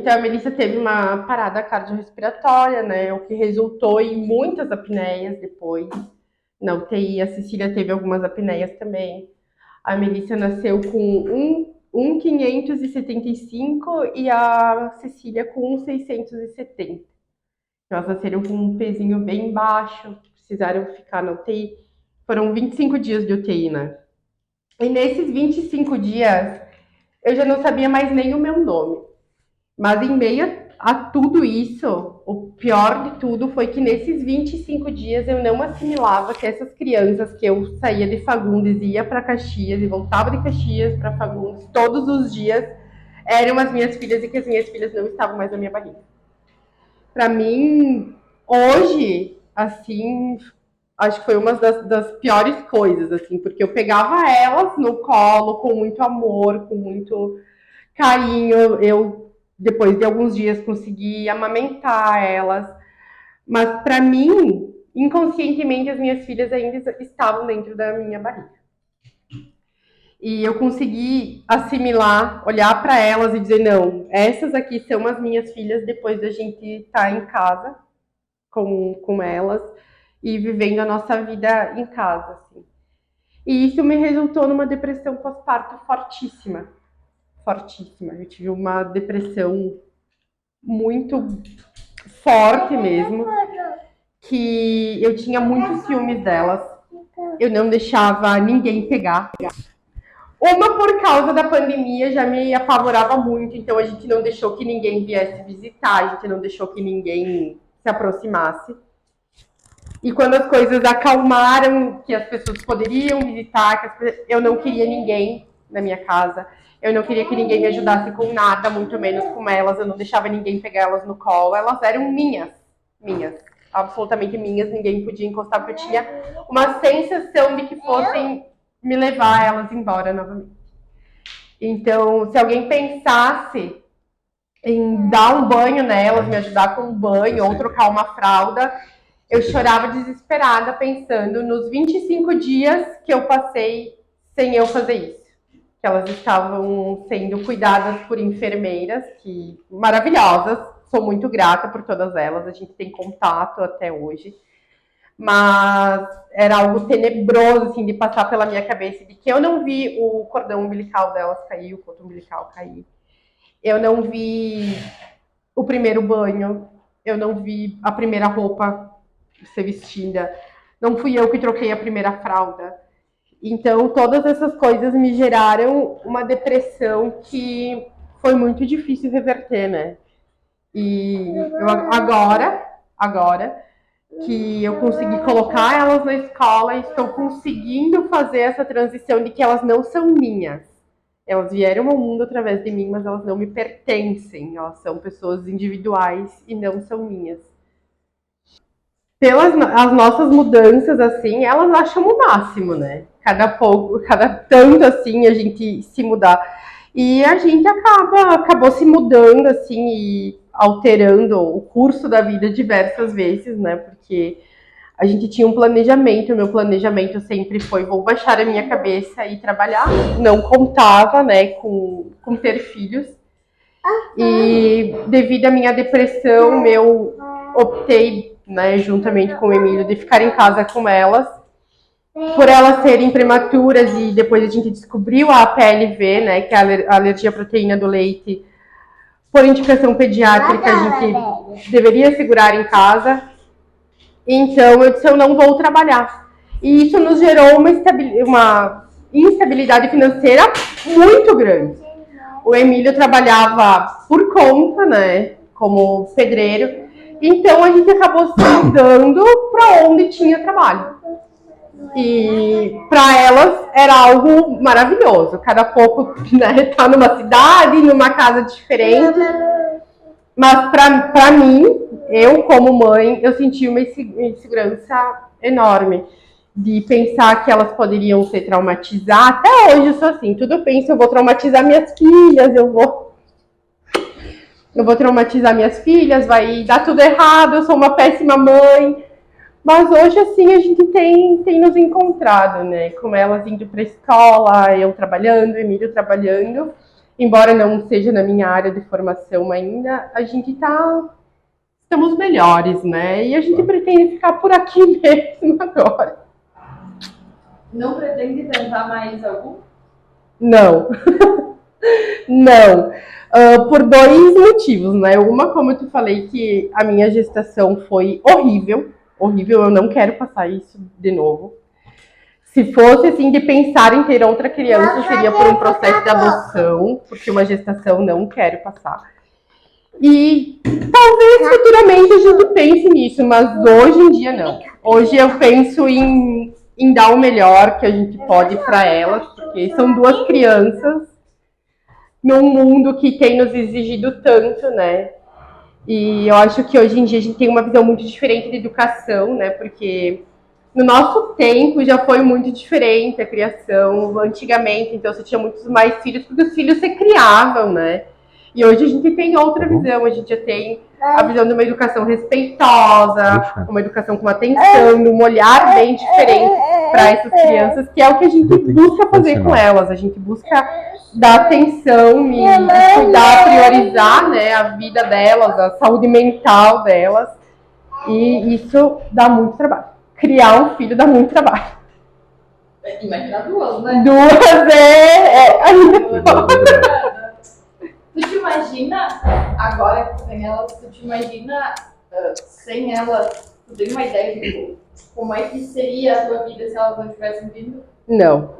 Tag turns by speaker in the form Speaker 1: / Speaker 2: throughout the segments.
Speaker 1: Então a Melissa teve uma parada cardiorrespiratória, né? O que resultou em muitas apneias depois. Na UTI, a Cecília teve algumas apneias também. A Melissa nasceu com 1,575 e a Cecília com 1,670. Elas nasceram com um pezinho bem baixo, precisaram ficar na UTI. Foram 25 dias de UTI, né? E nesses 25 dias, eu já não sabia mais nem o meu nome. Mas em meio a tudo isso, o pior de tudo foi que nesses 25 dias eu não assimilava que essas crianças que eu saía de Fagundes e ia para Caxias e voltava de Caxias para Fagundes todos os dias eram as minhas filhas e que as minhas filhas não estavam mais na minha barriga. Para mim, hoje, assim, acho que foi uma das piores coisas, assim, porque eu pegava elas no colo com muito amor, com muito carinho. Eu, depois de alguns dias, consegui amamentar elas. Mas, para mim, inconscientemente, as minhas filhas ainda estavam dentro da minha barriga. E eu consegui assimilar, olhar para elas e dizer, não, essas aqui são as minhas filhas depois da gente estar em casa com elas e vivendo a nossa vida em casa, assim. E isso me resultou numa depressão pós-parto fortíssima, fortíssima. Eu tive uma depressão muito forte mesmo, que eu tinha muitos ciúmes delas. Eu não deixava ninguém pegar. Uma por causa da pandemia já me apavorava muito, então a gente não deixou que ninguém viesse visitar, a gente não deixou que ninguém se aproximasse. E quando as coisas acalmaram, que as pessoas poderiam visitar, eu não queria ninguém na minha casa, eu não queria que ninguém me ajudasse com nada, muito menos com elas, eu não deixava ninguém pegar elas no colo, elas eram minhas, absolutamente minhas, ninguém podia encostar, porque eu tinha uma sensação de que fossem me levar elas embora novamente. Então, se alguém pensasse em dar um banho nelas, me ajudar com um banho ou trocar uma fralda, eu chorava desesperada pensando nos 25 dias que eu passei sem eu fazer isso. Que elas estavam sendo cuidadas por enfermeiras que maravilhosas, sou muito grata por todas elas, a gente tem contato até hoje. Mas era algo tenebroso, assim, de passar pela minha cabeça, de que eu não vi o cordão umbilical delas cair, o cordão umbilical cair. Eu não vi o primeiro banho, eu não vi a primeira roupa ser vestida, não fui eu que troquei a primeira fralda. Então, todas essas coisas me geraram uma depressão que foi muito difícil reverter, né? E eu, agora que eu consegui colocar elas na escola e estou conseguindo fazer essa transição de que elas não são minhas. Elas vieram ao mundo através de mim, mas elas não me pertencem. Elas são pessoas individuais e não são minhas. Pelas as nossas mudanças, assim, elas acham o máximo, né? Cada pouco, cada tanto, assim, a gente se mudar. E a gente acabou se mudando, assim, e alterando o curso da vida diversas vezes, né? Porque a gente tinha um planejamento, o meu planejamento sempre foi, vou baixar a minha cabeça e trabalhar. Não contava, né, com ter filhos. E devido à minha depressão, eu optei, né, juntamente com o Emílio, de ficar em casa com elas. Por elas serem prematuras e depois a gente descobriu a APLV, né, que é a alergia à proteína do leite, por indicação pediátrica, a gente deveria segurar em casa. Então eu disse, eu não vou trabalhar. E isso nos gerou uma instabilidade financeira muito grande. O Emílio trabalhava por conta, né, como pedreiro. Então a gente acabou se mudando para onde tinha trabalho. E para elas era algo maravilhoso. Cada pouco, né, tá numa cidade, numa casa diferente. Mas para mim, eu como mãe, eu senti uma insegurança enorme de pensar que elas poderiam ser traumatizadas. Até hoje eu sou assim, tudo eu penso, eu vou traumatizar minhas filhas, eu vou traumatizar minhas filhas, vai dar tudo errado, eu sou uma péssima mãe. Mas hoje, assim, a gente tem nos encontrado, né? Com elas indo para a escola, eu trabalhando, o Emílio trabalhando. embora não seja na minha área de formação ainda, a gente estamos melhores, né? E a gente pretende ficar por aqui mesmo agora.
Speaker 2: Não pretende tentar mais algum?
Speaker 1: Não. Não. Por dois motivos, né? Uma, como eu te falei, que a minha gestação foi horrível. Horrível, eu não quero passar isso de novo. Se fosse assim de pensar em ter outra criança, seria por um processo de adoção, porque uma gestação não quero passar. E talvez futuramente a gente pense nisso, mas hoje em dia não. Hoje eu penso em dar o melhor que a gente pode para elas, porque são duas crianças num mundo que tem nos exigido tanto, né? E eu acho que hoje em dia a gente tem uma visão muito diferente de educação, né? Porque no nosso tempo já foi muito diferente a criação, antigamente, então você tinha muitos mais filhos, porque os filhos se criavam, né? E hoje a gente tem outra visão, a gente já tem a visão de uma educação respeitosa, uma educação com atenção, um olhar bem diferente para essas crianças, que é o que a gente busca fazer com elas. A gente busca dar atenção e cuidar, priorizar, né, a vida delas, a saúde mental delas. E isso dá muito trabalho. Criar um filho dá muito trabalho.
Speaker 2: Imagina duas, né?
Speaker 1: Duas ainda.
Speaker 2: Tu te imagina, agora que tu tem elas, tu te imagina sem elas, tu tem uma ideia de como é que seria a tua vida se elas não tivessem vindo?
Speaker 1: Não.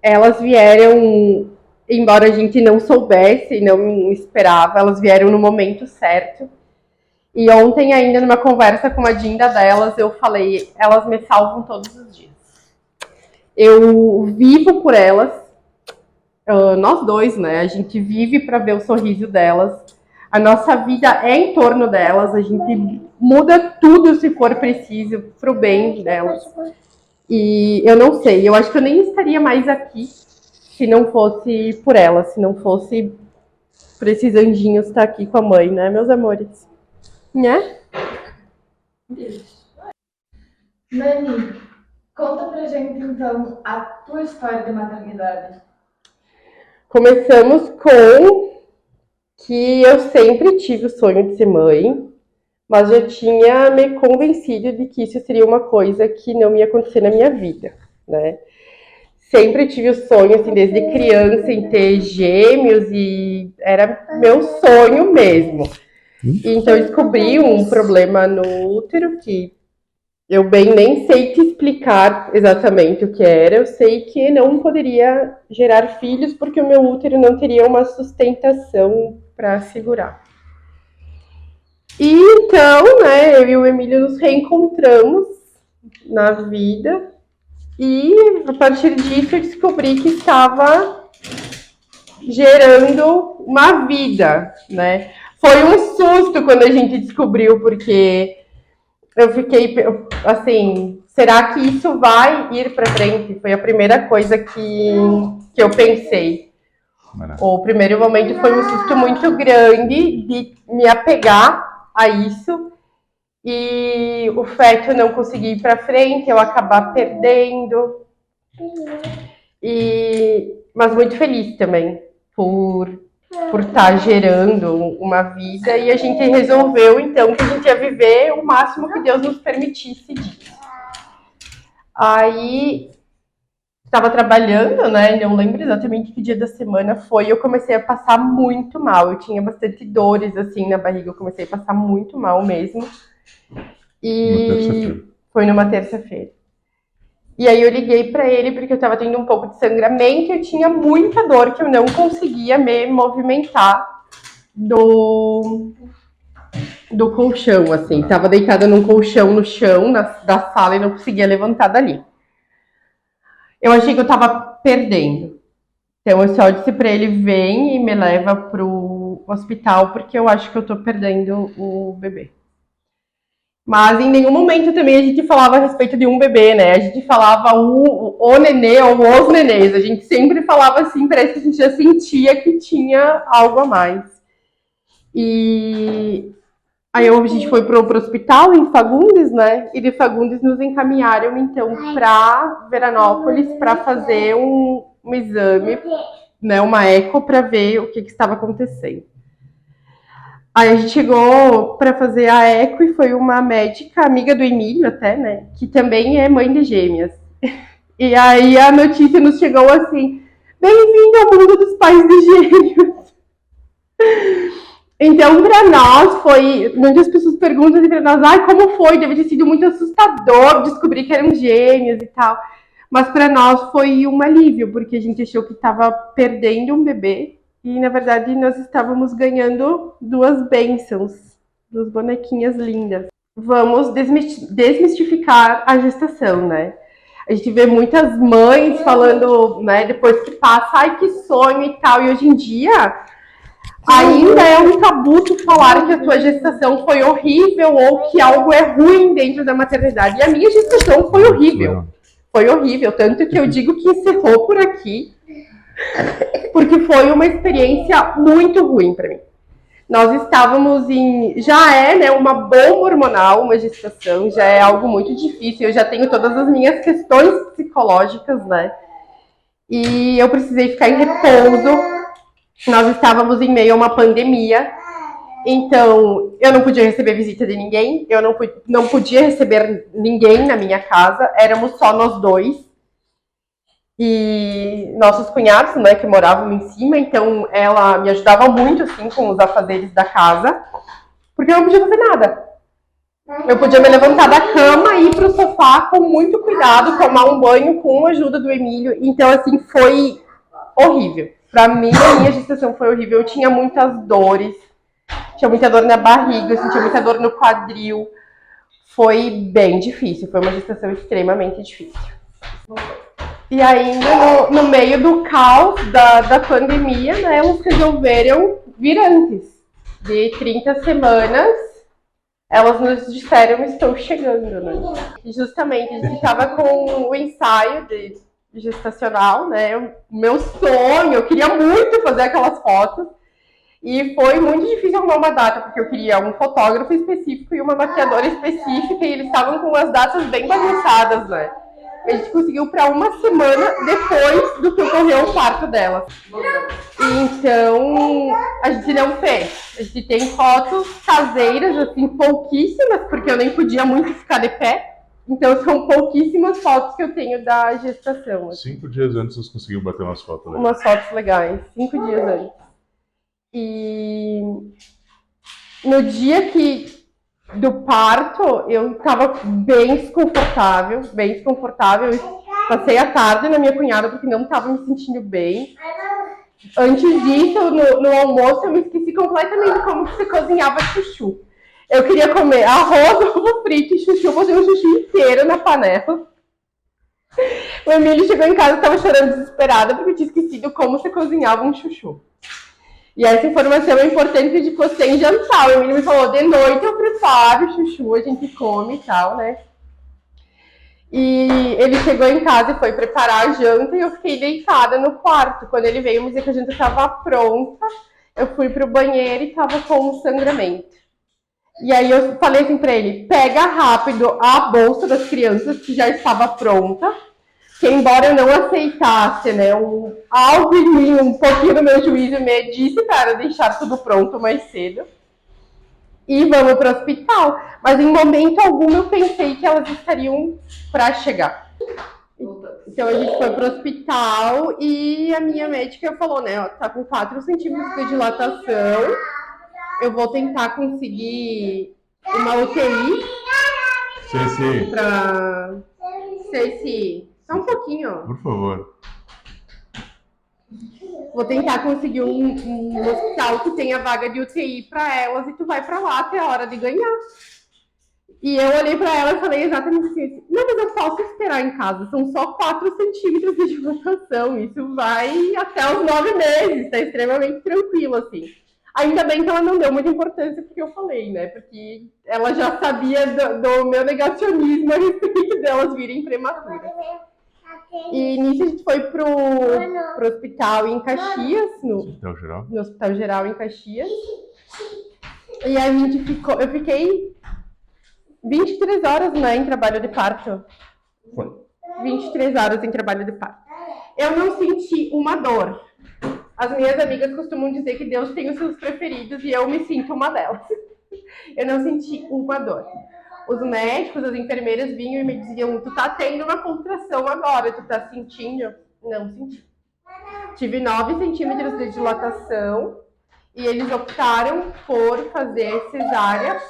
Speaker 1: Elas vieram, embora a gente não soubesse, não esperava, elas vieram no momento certo. E ontem ainda numa conversa com a Dinda delas, eu falei, elas me salvam todos os dias. Eu vivo por elas, nós dois, né? A gente vive para ver o sorriso delas. A nossa vida é em torno delas, a gente muda tudo se for preciso pro bem delas. E eu não sei, eu acho que eu nem estaria mais aqui se não fosse por elas, se não fosse por esses anjinhos estar aqui com a mãe, né, meus amores? Né?
Speaker 2: Nani, conta pra gente então a tua história de maternidade.
Speaker 1: Começamos com que eu sempre tive o sonho de ser mãe, mas já tinha me convencido de que isso seria uma coisa que não ia acontecer na minha vida, né? Sempre tive o sonho, assim, desde criança, em ter gêmeos e era meu sonho mesmo. Então eu descobri um problema no útero que eu bem nem sei te explicar exatamente o que era. Eu sei que não poderia gerar filhos porque o meu útero não teria uma sustentação para segurar. E então, né, eu e o Emílio nos reencontramos na vida e a partir disso eu descobri que estava gerando uma vida, né? Foi um susto quando a gente descobriu, porque eu fiquei assim, será que isso vai ir para frente? Foi a primeira coisa que eu pensei. O primeiro momento foi um susto muito grande de me apegar a isso e o feto não conseguir ir para frente, eu acabar perdendo. Mas muito feliz também por estar gerando uma vida e a gente resolveu então que a gente ia viver o máximo que Deus nos permitisse disso. Aí estava trabalhando, né? Não lembro exatamente que dia da semana foi. Eu comecei a passar muito mal. Eu tinha bastante dores assim na barriga. Eu comecei a passar muito mal mesmo. E foi numa terça-feira. E aí eu liguei para ele porque eu estava tendo um pouco de sangramento e eu tinha muita dor que eu não conseguia me movimentar do colchão, assim. Tava deitada num colchão no chão da sala e não conseguia levantar dali. Eu achei que eu tava perdendo. Então eu só disse pra ele, vem e me leva pro hospital, porque eu acho que eu tô perdendo o bebê. Mas em nenhum momento também a gente falava a respeito de um bebê, né? A gente falava o nenê ou os nenês. A gente sempre falava assim, parece que a gente já sentia que tinha algo a mais. E aí a gente foi pro hospital em Fagundes, né? E de Fagundes nos encaminharam então para Veranópolis para fazer um exame né, uma eco para ver o que estava acontecendo. Aí a gente chegou para fazer a eco e foi uma médica, amiga do Emílio até, né, que também é mãe de gêmeas. E aí a notícia nos chegou assim: bem-vindo ao mundo dos pais de gêmeos. Então, para nós foi. Muitas pessoas perguntam para nós: ai, como foi? Deve ter sido muito assustador descobrir que eram gêmeos e tal. Mas para nós foi um alívio, porque a gente achou que estava perdendo um bebê e, na verdade, nós estávamos ganhando duas bênçãos, duas bonequinhas lindas. Vamos desmistificar a gestação, né? A gente vê muitas mães falando, né, depois que passa, ai, que sonho e tal. E hoje em dia, ainda é um tabu tu falar que a tua gestação foi horrível ou que algo é ruim dentro da maternidade. E a minha gestação foi horrível. Foi horrível, tanto que eu digo que encerrou por aqui, porque foi uma experiência muito ruim para mim. Nós estávamos em... Já é, né, uma bomba hormonal, uma gestação, já é algo muito difícil. Eu já tenho todas as minhas questões psicológicas, né? E eu precisei ficar em repouso. Nós estávamos em meio a uma pandemia. Então, eu não podia receber visita de ninguém. Eu não podia receber ninguém na minha casa. Éramos só nós dois. E nossos cunhados, né, que moravam em cima, então ela me ajudava muito, assim, com os afazeres da casa, porque eu não podia fazer nada. Eu podia me levantar da cama e ir pro sofá com muito cuidado, tomar um banho com a ajuda do Emílio. Então, assim, foi horrível. Pra mim, a minha gestação foi horrível. Eu tinha muitas dores, tinha muita dor na barriga, eu sentia muita dor no quadril. Foi bem difícil, foi uma gestação extremamente difícil. E ainda no meio do caos da pandemia, né, elas resolveram vir antes. De 30 semanas, elas nos disseram, estou chegando, né? E justamente, a gente estava com o ensaio de gestacional, né? O meu sonho, eu queria muito fazer aquelas fotos. E foi muito difícil arrumar uma data, porque eu queria um fotógrafo específico e uma maquiadora específica, e eles estavam com as datas bem bagunçadas, né? A gente conseguiu para uma semana depois do que ocorreu o parto dela. Então, a gente não fez. A gente tem fotos caseiras, assim, pouquíssimas, porque eu nem podia muito ficar de pé. Então, são pouquíssimas fotos que eu tenho da gestação.
Speaker 3: Assim. 5 dias antes vocês conseguiram bater umas fotos legais.
Speaker 1: Umas fotos legais, 5 dias antes. E no dia do parto, eu estava bem desconfortável. Eu passei a tarde na minha cunhada porque não estava me sentindo bem. Antes disso, no almoço, eu me esqueci completamente de como que se cozinhava chuchu. Eu queria comer arroz, ovo frito e chuchu, botei um chuchu inteiro na panela. O Emílio chegou em casa e estava chorando desesperada porque eu tinha esquecido como se cozinhava um chuchu. E essa informação é importante que a gente ficou sem jantar. O Emílio me falou, de noite eu preparo o chuchu, a gente come e tal, né? E ele chegou em casa e foi preparar a janta e eu fiquei deitada no quarto. Quando ele veio me dizer que a janta estava pronta, eu fui pro banheiro e estava com um sangramento. E aí eu falei assim pra ele, pega rápido a bolsa das crianças que já estava pronta, que embora eu não aceitasse, né, algo em mim, um pouquinho do meu juízo me disse para deixar tudo pronto mais cedo. E vamos para o hospital. Mas em momento algum eu pensei que elas estariam para chegar. Então a gente foi para o hospital e a minha médica falou, né, ó, tá com 4 centímetros de dilatação. Eu vou tentar conseguir uma UTI. Só um pouquinho, ó.
Speaker 3: Por favor.
Speaker 1: Vou tentar conseguir um hospital que tenha vaga de UTI para elas e tu vai para lá até a hora de ganhar. E eu olhei para ela e falei exatamente assim, não, mas eu posso esperar em casa, são só 4 centímetros de dilatação, isso vai até os 9 meses, tá extremamente tranquilo, assim. Ainda bem que ela não deu muita importância porque eu falei, né, porque ela já sabia do meu negacionismo a respeito delas virem prematuras. E nisso a gente foi pro hospital em Caxias, no Hospital Geral em Caxias. E a gente eu fiquei 23 horas, né, em trabalho de parto.
Speaker 3: Foi.
Speaker 1: 23 horas em trabalho de parto. Eu não senti uma dor. As minhas amigas costumam dizer que Deus tem os seus preferidos e eu me sinto uma delas. Eu não senti uma dor. Os médicos, as enfermeiras vinham e me diziam: tu tá tendo uma contração agora, tu tá sentindo? Não senti. Tive 9 centímetros de dilatação e eles optaram por fazer cesárea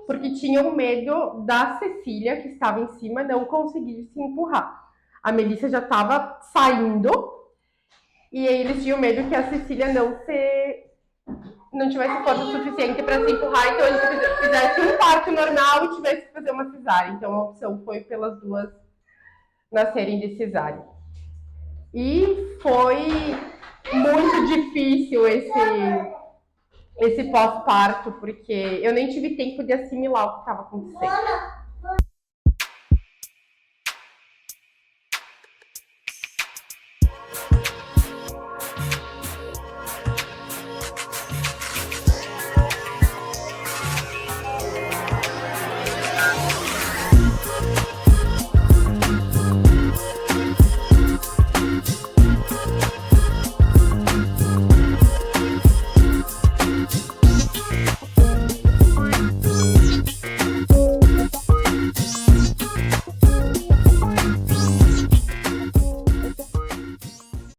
Speaker 1: porque tinham medo da Cecília, que estava em cima, não conseguir se empurrar. A Melissa já estava saindo e aí eles tinham medo que a Cecília não tivesse força suficiente para se empurrar, então eles fizessem um parto normal e tivesse que fazer uma cesárea. Então a opção foi pelas duas nascerem de cesárea. E foi muito difícil esse pós-parto, porque eu nem tive tempo de assimilar o que estava acontecendo.